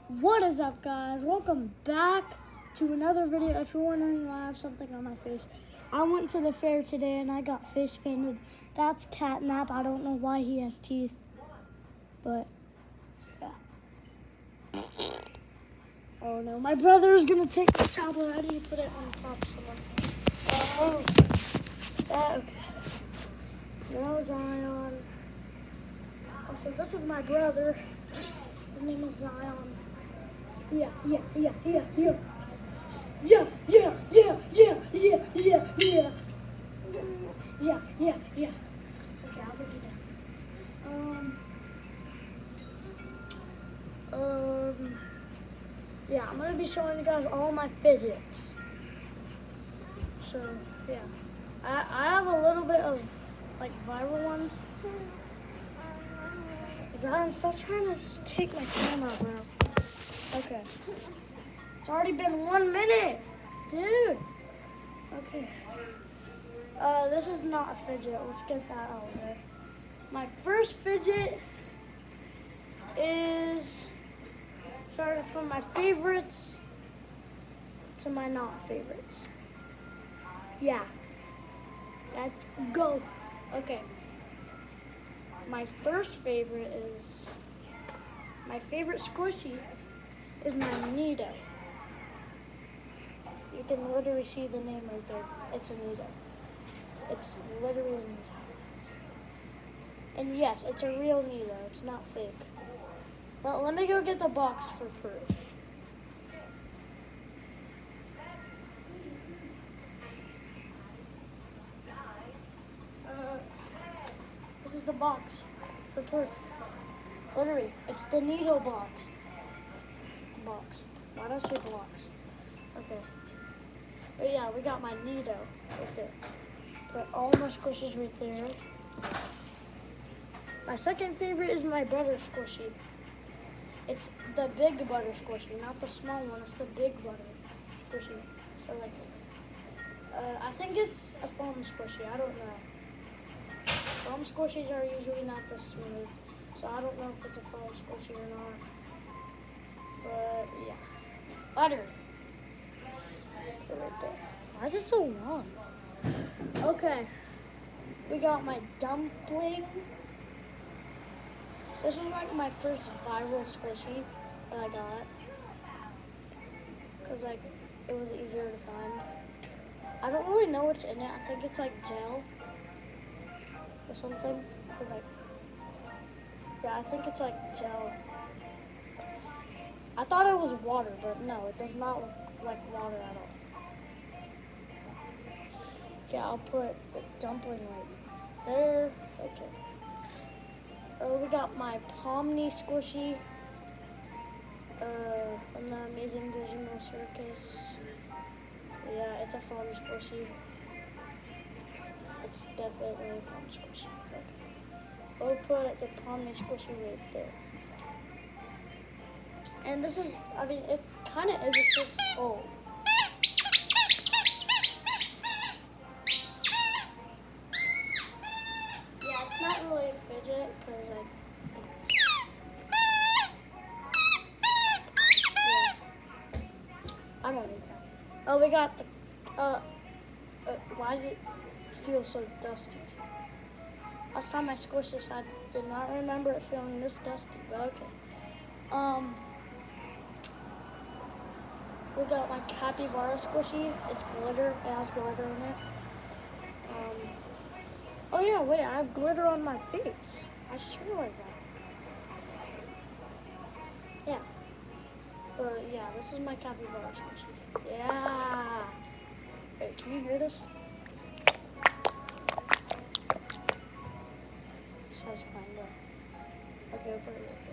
What is up, guys? Welcome back to another video. If you're wondering why I have something on my face, I went to the fair today and I got face painted. That's Catnap. I don't know why he has teeth, but yeah. Oh no, my brother is gonna take the tablet. I need to put it on top somewhere. Okay. No Zion. Also, this is my brother. His name is Zion. Yeah. Yeah. Okay, I'll put you down. Yeah, I'm gonna be showing you guys all my fidgets. So, yeah. I have a little bit of, like, viral ones. Zion, stop trying to just take my camera, bro. Okay. It's already been 1 minute, dude. Okay. This is not a fidget. Let's get that out of there. My first fidget is started from my favorites to my not favorites. Yeah. Let's go. Okay. My first favorite is, my favorite squishy is my Nido. You can literally see the name right there. It's a Nido. It's literally a Nido. And yes, it's a real Nido. It's not fake. Well, let me go get the box for proof. This is the box for proof. Literally, it's the Nido box. Why did I say box? Okay. But yeah, we got my Nido right there. Put all my squishes right there. My second favorite is my butter squishy. It's the big butter squishy, not the small one. It's the big butter squishy. So like, I think it's a foam squishy. I don't know. Foam squishies are usually not this smooth, so I don't know if it's a foam squishy or not. But yeah, butter. Put it right there. Why is it so long? Okay, we got my dumpling. This was like my first viral squishy that I got, cause like it was easier to find. I don't really know what's in it. I think it's like gel or something. Cause like, yeah, I think it's like gel. I thought it was water, but no, it does not look like water at all. Yeah, I'll put the dumpling right there. Okay. We got my Pomni squishy from the Amazing Digital Circus. Yeah, it's a foam squishy. It's definitely a foam squishy. Okay. We'll put the Pomni squishy right there. And this is, I mean, it kind of is a trick. Oh. Yeah, it's not really a fidget because yeah. I don't need that. Oh, we got the, why does it feel so dusty? Last time I squished this, I did not remember it feeling this dusty, but okay. We got my capybara squishy. It's glitter. It has glitter in it. Oh yeah, wait, I have glitter on my face. I just realized that. Yeah. But yeah, this is my capybara squishy. Yeah. Wait, can you hear this? Satisfying, though. Okay, I'll put it right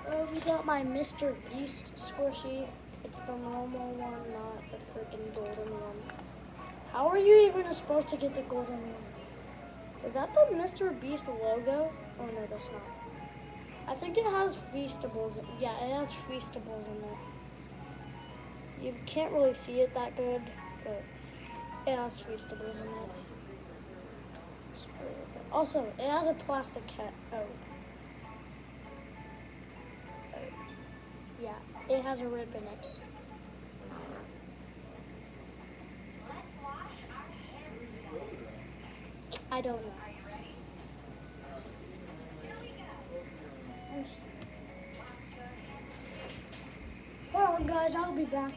there. We got my Mr. Beast squishy. It's the normal one, not the freaking golden one. How are you even supposed to get the golden one? Is that the Mr. Beast logo? Oh no, that's not. I think it has Feastables. Yeah, it has Feastables in it. You can't really see it that good, but it has Feastables in it. Also, it has a plastic cat. Oh. Yeah, It has a rip in it. I don't know. Hold on, guys. I'll be back.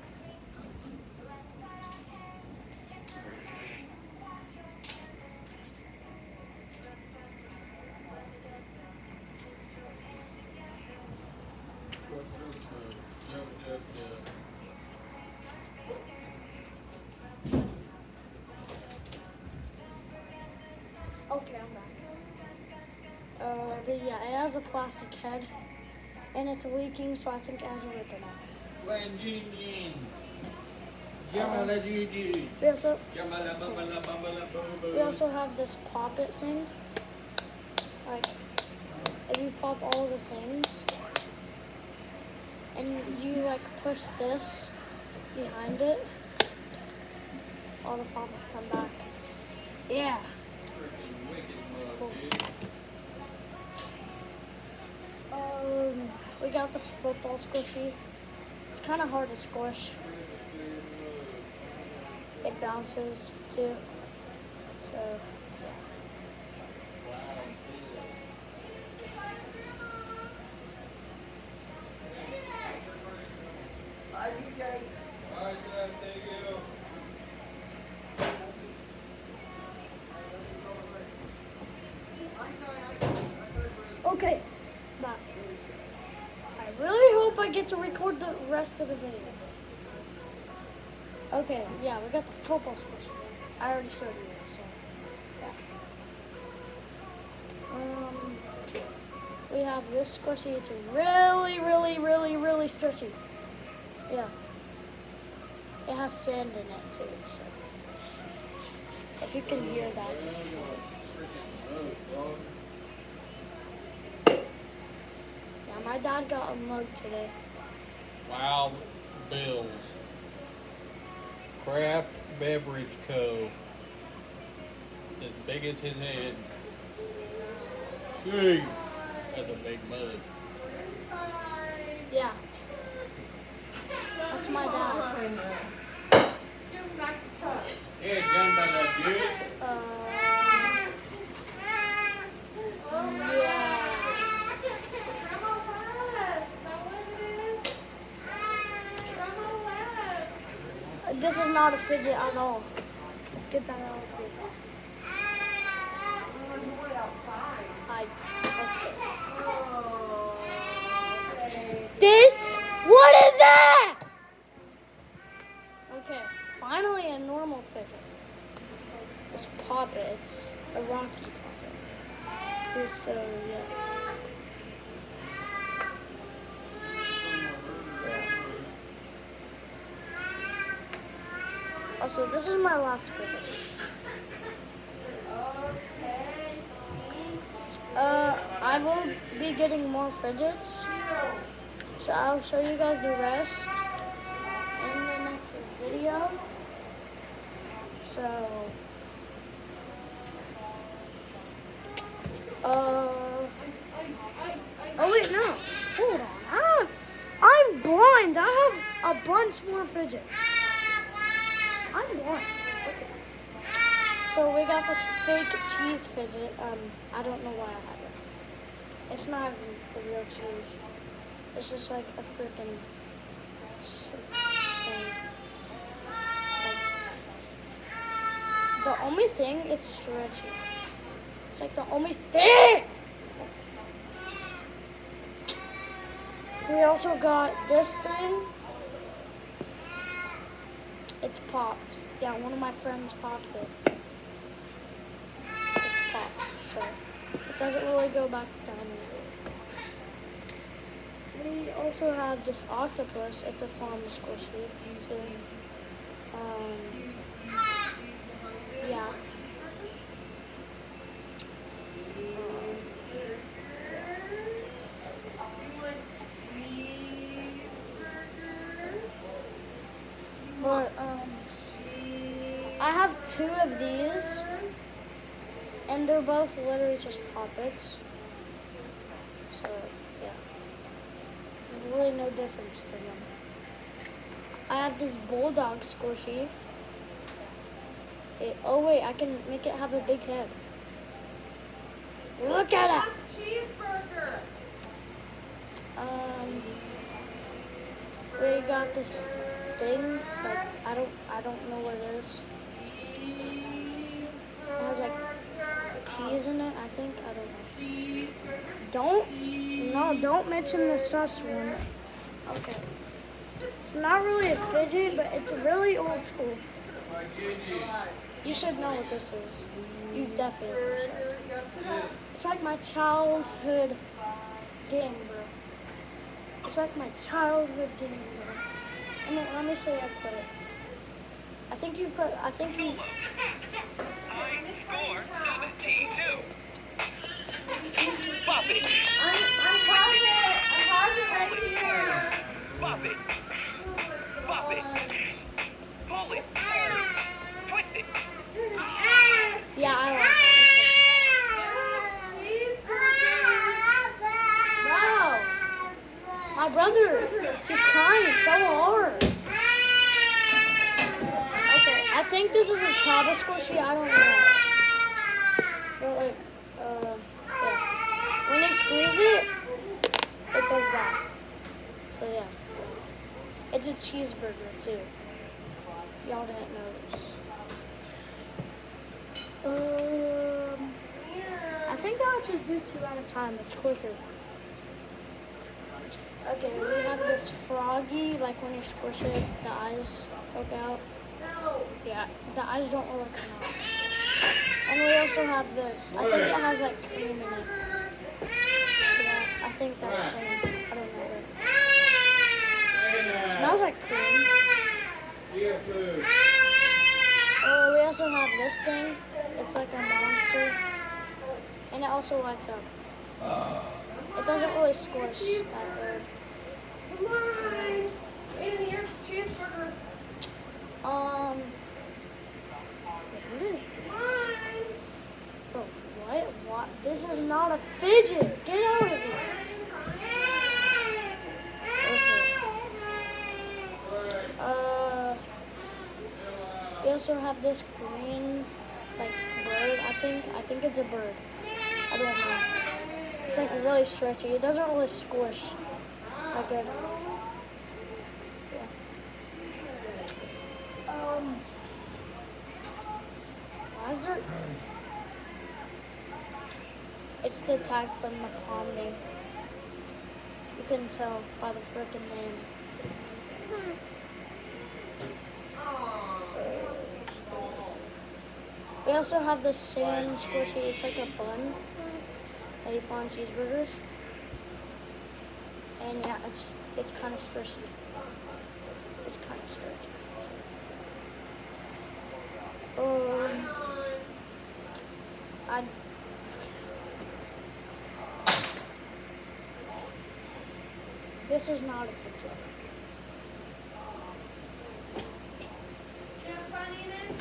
Okay, I'm back. But yeah, it has a plastic head, and it's leaking, so I think it has a rip in it. We also have this pop it thing. Like, if you pop all the things, and you like push this behind it, all the pops come back. Yeah. It's cool. We got this football squishy. It's kind of hard to squish. It bounces too. So, yeah. Okay, bye. I really hope I get to record the rest of the video. Okay, yeah, we got the football squishy. I already showed you it, so yeah. We have this squishy. It's really stretchy. Yeah. It has sand in it too, so if you can hear that, it's just yeah, my dad got a mug today. Wild Bill's Craft Beverage Co. As big as his head. Gee, that's a big mug. Yeah. That's my dad. Give him back the cup. Yeah, it's done by that dude. Yeah. Grandma left. Is that what it is? Grandma left. This is not a fidget at all. Get that out of here. I'm going to wait outside. Okay. Oh, okay. This? What is that? Okay, finally a normal fidget. This puppet is a Rocky puppet. So yeah. Also, this is my last fidget. I will be getting more fidgets, so I'll show you guys the rest in the next video. So, oh wait, no, hold on. I'm blind. I have a bunch more fidgets. I'm blind. Okay. So we got this fake cheese fidget. I don't know why I have it. It's not even the real cheese. It's just like a freaking thing. Like, the only thing, it's stretchy. It's like the only thing. We also got this thing. It's popped. Yeah, one of my friends popped it. It's popped, so it doesn't really go back down easily. We also have this octopus. It's a farm squishy too. Yeah. But I have two of these, and they're both literally just poppets. So yeah, really no difference to them. I have this bulldog squishy. Oh wait, I can make it have a big head. Look at it. That's cheeseburger. We got this thing, like I don't know what it is. It has like cheese in it, I think. I don't know. Don't mention the sus one. Okay. It's not really a fidget, but it's really old school. You should know what this is. You definitely should. It's like my childhood game, bro. It's like my childhood game, bro. Let me show you how to put it. I think you. I score 72. Pop it. I'm pausing right here. Pop it. Pop it. Pull it. Twist it. Yeah, I like it. Wow. My brother, he's crying so hard. Okay, I think this is a Chaba squishy. I don't know. But like, yeah. When they squeeze it, it does that. So yeah. It's a cheeseburger too. Y'all didn't notice. I think I'll just do 2 at a time. It's quicker. Okay, we have this froggy, like when you squish it, the eyes poke out. No. Yeah, the eyes don't really come out. And we also have this. I think it has like cream in it. Yeah, I think that's cream. I don't know. It smells like cream. Oh, we also have this thing. It's like a monster. And it also lights up. It doesn't really squish that good. Come on. In your cheeseburger. What is Come on. Bro, what? This is not a fidget. Get out of here. Okay. We also have this green, like, bird, I think it's a bird. I don't know. It's like really stretchy. It doesn't really squish like good. Yeah. Why is there? It's the tag from the Pomni. You can tell by the freaking name. We also have the sand squishy. It's like a bun that you put on cheeseburgers. And yeah, it's kind of stretchy. It's kind of stretchy. This is not a fidget. Do you have fun eating?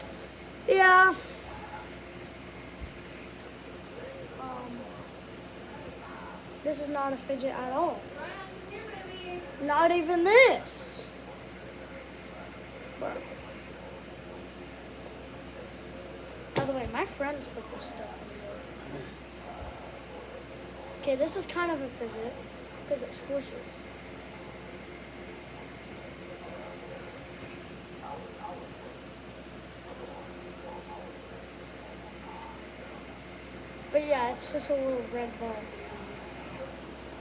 Yeah. This is not a fidget at all. Here, baby. Not even this. By the way, my friends put this stuff in there. Okay, this is kind of a fidget because it squishes. But yeah, it's just a little red ball.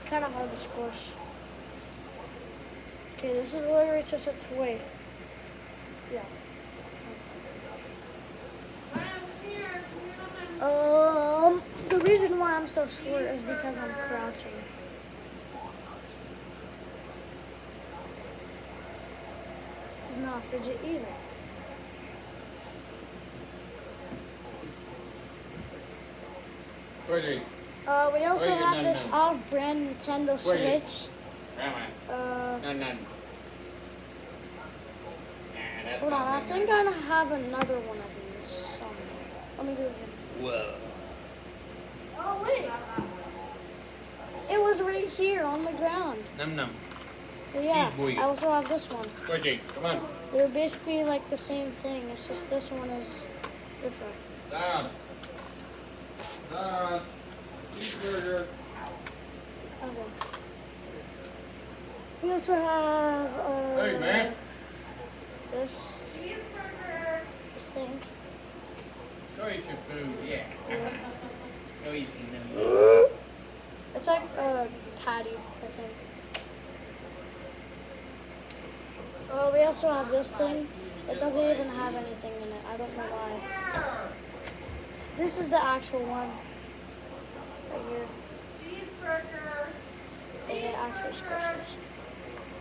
Kind of hard to squish. Okay, this is literally just a toy. Yeah. Here. Come The reason why I'm so short is because I'm crouching. It's not a fidget either. Reggie, We also Wait, have no, this no. off-brand Nintendo Wait. Switch. Grandma. Hold None. That's on, I not think I have another one of these somewhere. Let me do it again. Whoa. Oh wait, it was right here on the ground. Num. So yeah, Cheese boy. I also have this one. Squishy, come on. They're basically like the same thing. It's just this one is different. Down. Down. Cheeseburger. Okay. We also have Hey, man. this Cheeseburger. thing. Go eat your food. Yeah. Go eat your food. It's like a patty, I think. Oh, we also have this thing. It doesn't even have anything in it. I don't know why. This is the actual one. Right here. Cheeseburger. So it actually squishes.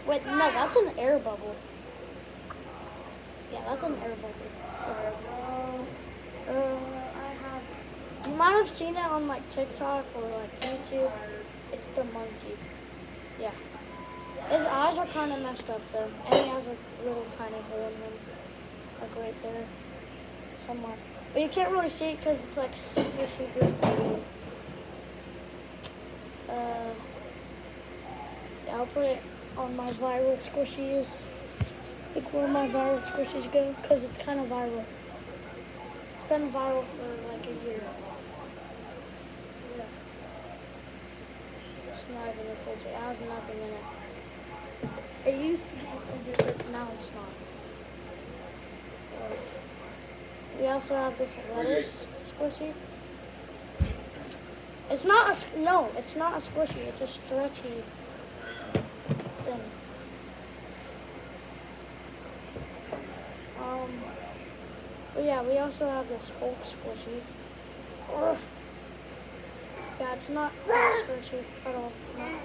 Wait, no, that's an air bubble. Yeah, that's an air bubble. I have. You might have seen it on like TikTok or like YouTube. It's the monkey. Yeah. His eyes are kind of messed up though, and he has a little tiny hole in him, like right there, somewhere. But you can't really see it because it's like super, super blue. Yeah, I'll put it on my viral squishies. Like where my viral squishies go, because it's kind of viral. It's been viral for like a year. Yeah. It's not even a fidget. It has nothing in it. It used to be a fidget, but now it's not. We also have this lettuce squishy. It's not a, no, it's not a squishy. It's a stretchy thing. But yeah, we also have this Hulk squishy. Yeah, it's not stretchy at all. No, no.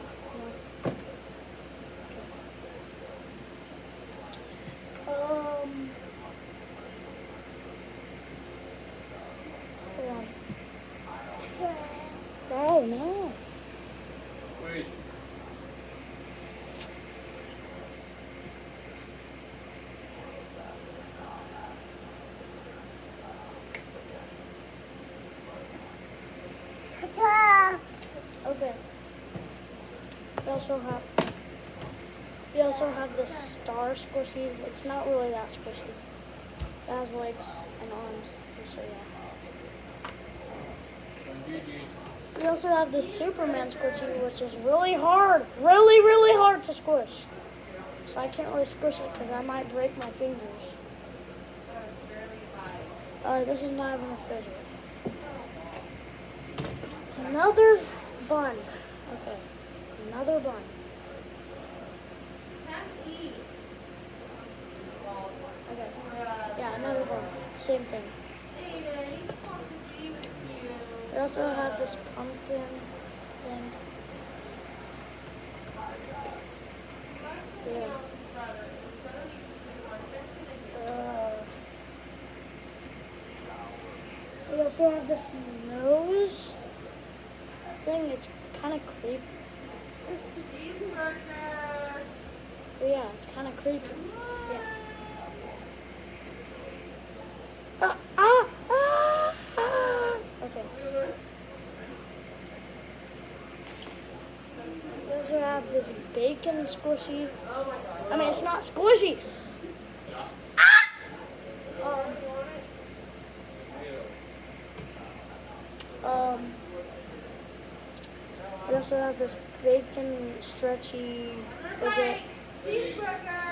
Hold on. Oh no. Wait. Okay. We also have this star squishy. It's not really that squishy. It has legs and arms. So yeah. We also have this Superman squishy, which is really hard. Really, really hard to squish. So I can't really squish it because I might break my fingers. This is not even a fidget. Another bun. Okay. Another bun. Okay. Yeah, another bun. Same thing. We also have this pumpkin thing. Yeah. We also have this nose thing. It's kind of creepy. But yeah, it's kind of creepy. Yeah. Okay. We also have this bacon squishy. I mean, it's not squishy. We also have this bacon stretchy fidget. Cheeseburger.